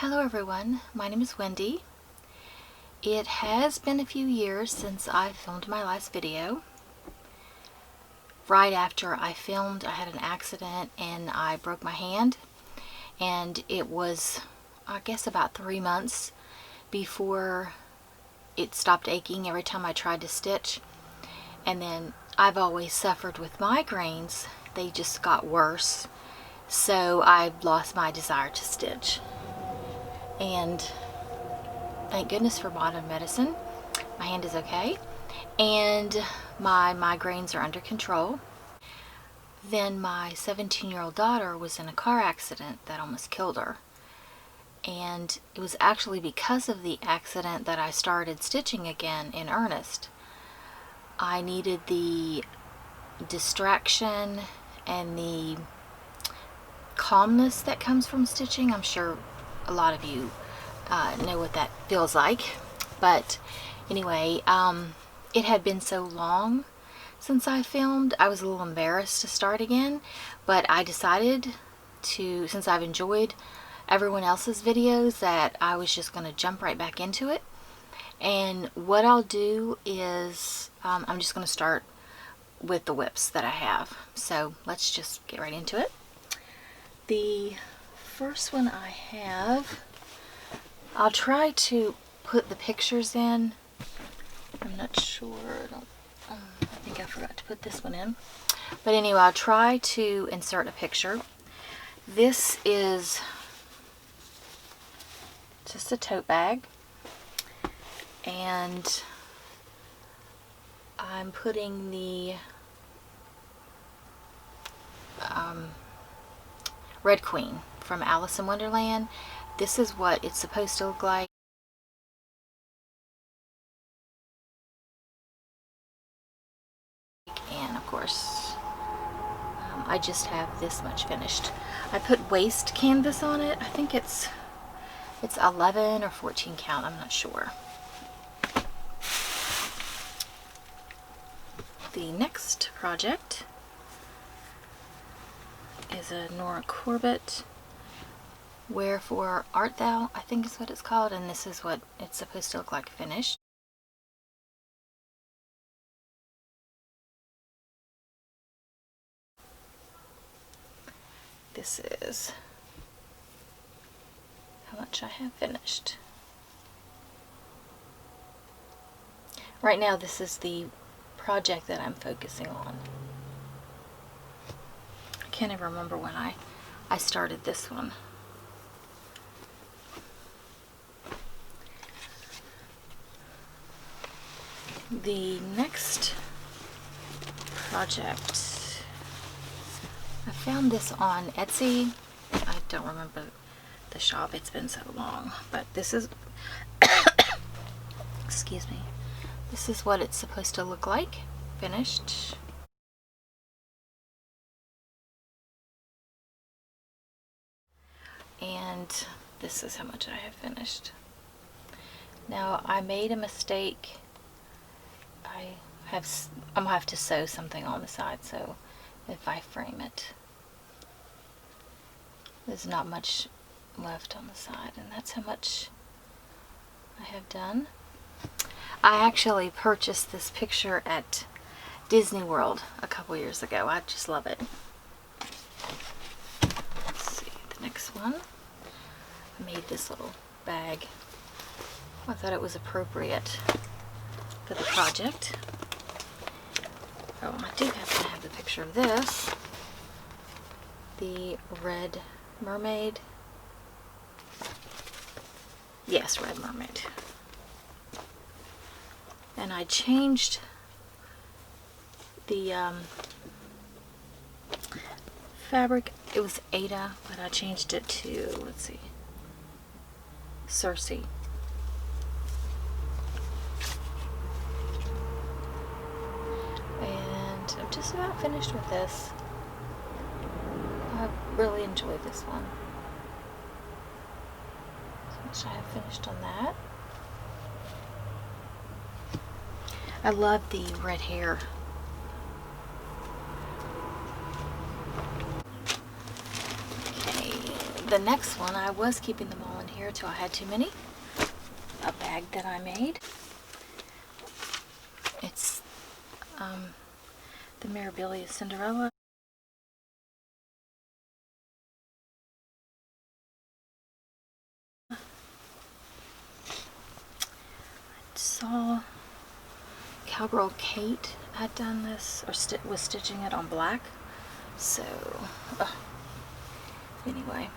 Hello everyone, my name is Wendy. It has been a few years since I filmed my last video. Right after I filmed, I had an accident and I broke my hand, and it was, I guess, about 3 months before it stopped aching every time I tried to stitch. And then I've always suffered with migraines. They just got worse, so I lost my desire to stitch. And thank goodness for modern medicine. My hand is okay, and my migraines are under control. Then my 17-year-old daughter was in a car accident that almost killed her. And it was actually because of the accident that I started stitching again in earnest. I needed the distraction and the calmness that comes from stitching. I'm sure a lot of you know what that feels like. But anyway, it had been so long since I filmed, I was a little embarrassed to start again, but I decided to, since I've enjoyed everyone else's videos, that I was just going to jump right back into it. And what I'll do is I'm just going to start with the whips that I have. So let's just get right into it. The first one I have, I'll try to put the pictures in. I'm not sure. I think I forgot to put this one in. But anyway, I'll try to insert a picture. This is just a tote bag. And I'm putting the Red Queen from Alice in Wonderland. This is what it's supposed to look like. And of course, I just have this much finished. I put waist canvas on it. I think it's 11 or 14 count, I'm not sure. The next project is a Nora Corbett Wherefore Art Thou, I think is what it's called, and this is what it's supposed to look like finished. This is how much I have finished. Right now this is the project that I'm focusing on. I can't even remember when I started this one. The next project, I found this on Etsy. I don't remember the shop, it's been so long, but this is excuse me, this is what it's supposed to look like finished. And this is how much I have finished. Now I made a mistake. I'm gonna have to sew something on the side, so if I frame it, there's not much left on the side, and that's how much I have done. I actually purchased this picture at Disney World a couple years ago. I just love it. Let's see, the next one. I made this little bag. I thought it was appropriate for the project. Oh, I do have to have the picture of this. The Red Mermaid. Yes, Red Mermaid. And I changed the fabric. It was Ada, but I changed it to, let's see, Circe. And I'm just about finished with this. I really enjoyed this one. So much I have finished on that. I love the red hair. Okay, the next one, I was keeping them all in here until I had too many. A bag that I made. It's the Mermaid Cinderella. I saw Cowgirl Kate had done this, or was stitching it on black. So, anyway,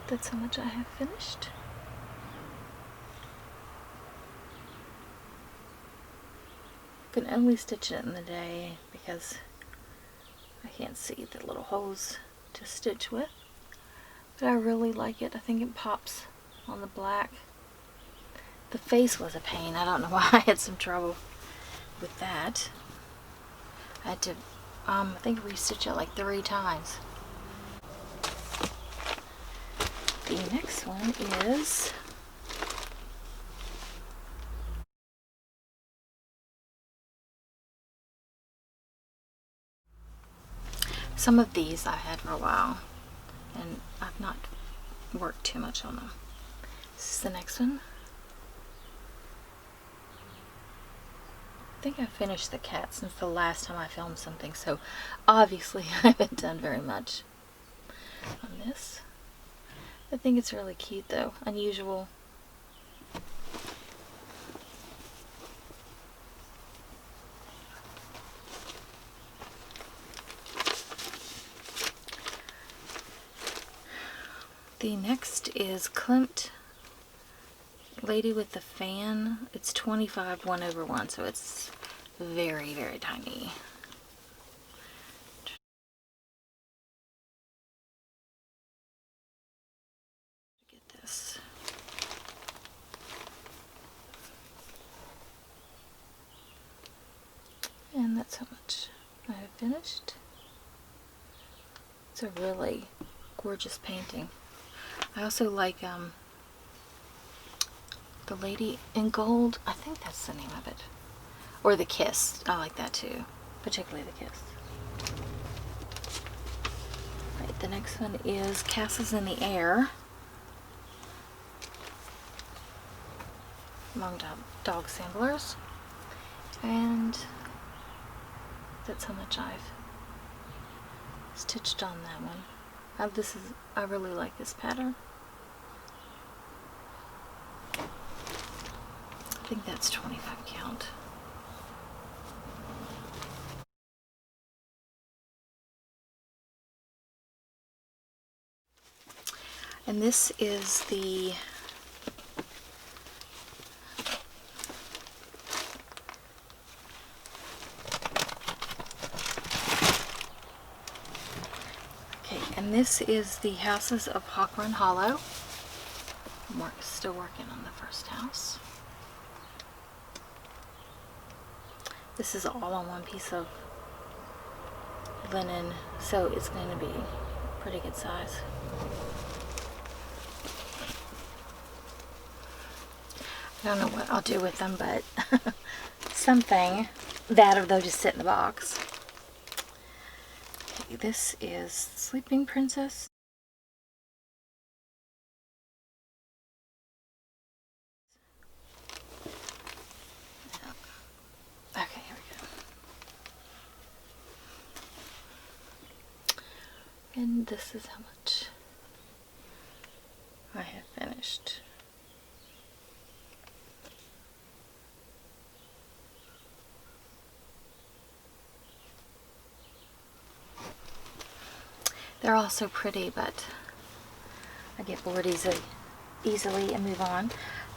that's how much I have finished. Can only stitch it in the day because I can't see the little holes to stitch with. But I really like it. I think it pops on the black. The face was a pain. I don't know why I had some trouble with that. I had to, I think, restitch it like 3 times. The next one is some of these I had for a while, and I've not worked too much on them. This is the next one. I think I finished the cat since the last time I filmed something, so obviously I haven't done very much on this. I think it's really cute though, unusual. The next is Klimt Lady with the Fan. It's 25 1/1, so it's very, very tiny. Get this. And that's how much I have finished. It's a really gorgeous painting. I also like the Lady in Gold. I think that's the name of it. Or The Kiss. I like that too. Particularly The Kiss. Right, the next one is Casas in the Air. Among dog samplers. And that's how much I've stitched on that one. I really like this pattern. I think that's 25 count. And this is the this is the Houses of Hawk Run Hollow. I'm still working on the first house. This is all on one piece of linen, so it's going to be pretty good size. I don't know what I'll do with them, but something. That or they'll just sit in the box. Okay, this is Sleeping Princess. Okay, here we go. And this is how much I have finished. They're all so pretty, but I get bored easily and move on.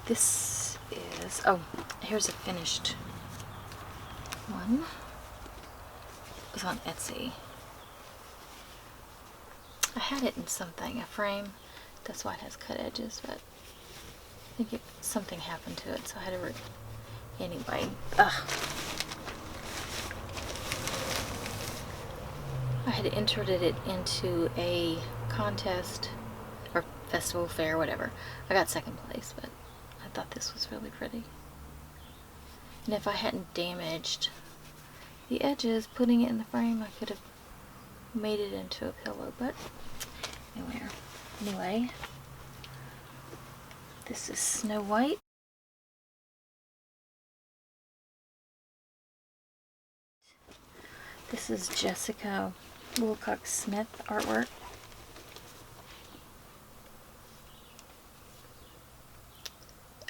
This is, oh, here's a finished one. It was on Etsy. I had it in something, a frame. That's why it has cut edges, but I think something happened to it, so I had to anyway. I had entered it into a contest or festival, fair, whatever. I got second place, but I thought this was really pretty. And if I hadn't damaged the edges putting it in the frame, I could have made it into a pillow, but Anyway, this is Snow White. This is Jessica Wilcox Smith artwork.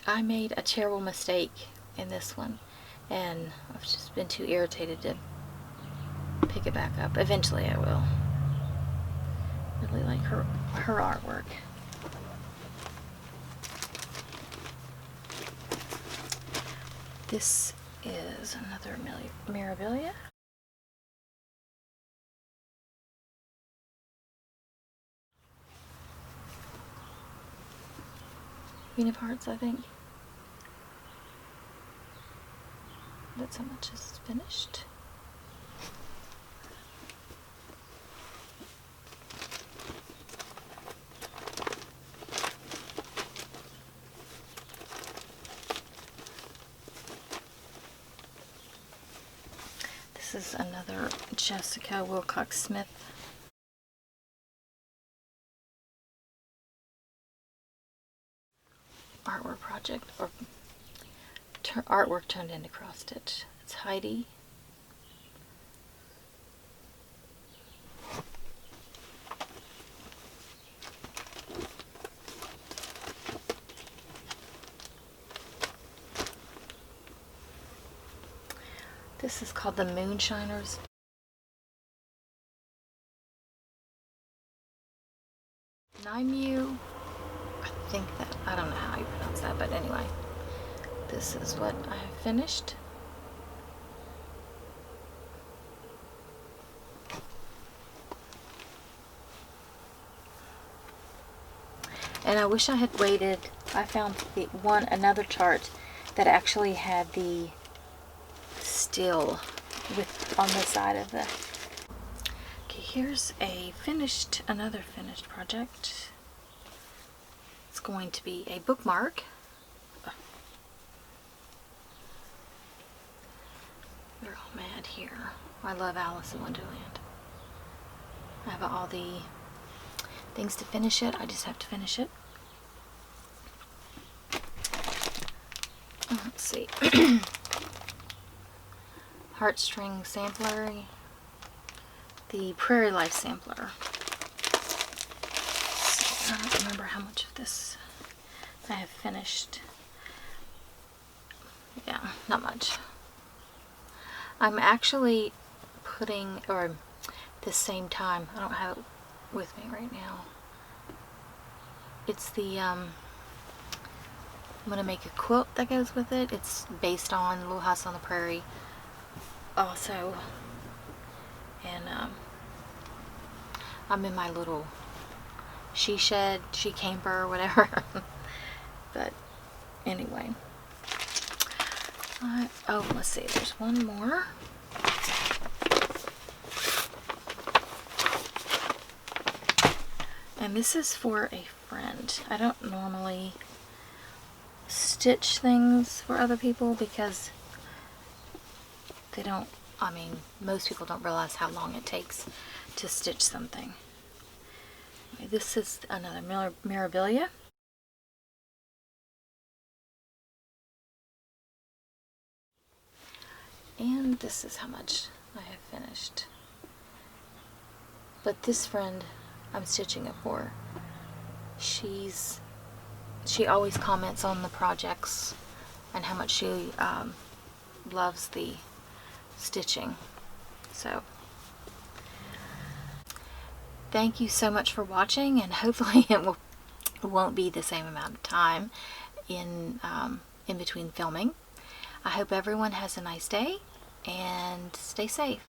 I made a terrible mistake in this one, and I've just been too irritated to pick it back up. Eventually I will. Really like her artwork. This is another Mirabilia. Queen of Hearts, I think. That's how much is finished. This is another Jessica Wilcox Smith. Artwork project, or artwork turned into cross stitch. It's Heidi. This is called the Moonshiners. Naimu. I think that, I don't know how you pronounce that, but anyway, this is what I have finished. And I wish I had waited. I found another chart that actually had the still on the side of the. Okay, here's another finished project. It's going to be a bookmark. They're all mad here. I love Alice in Wonderland. I have all the things to finish it. I just have to finish it. Let's see. Heartstring sampler. The Prairie Life sampler. I don't remember how much of this I have finished. Yeah, not much. I'm actually putting, or at the same time, I don't have it with me right now. It's the, I'm going to make a quilt that goes with it. It's based on Little House on the Prairie also. And I'm in my little she camper, whatever. But anyway, oh, let's see, there's one more. And this is for a friend. I don't normally stitch things for other people because they don't, I mean, most people don't realize how long it takes to stitch something. This is another Mirabilia. And this is how much I have finished. But this friend I'm stitching it for, she always comments on the projects and how much she loves the stitching. So thank you so much for watching, and hopefully it won't be the same amount of time in between filming. I hope everyone has a nice day and stay safe.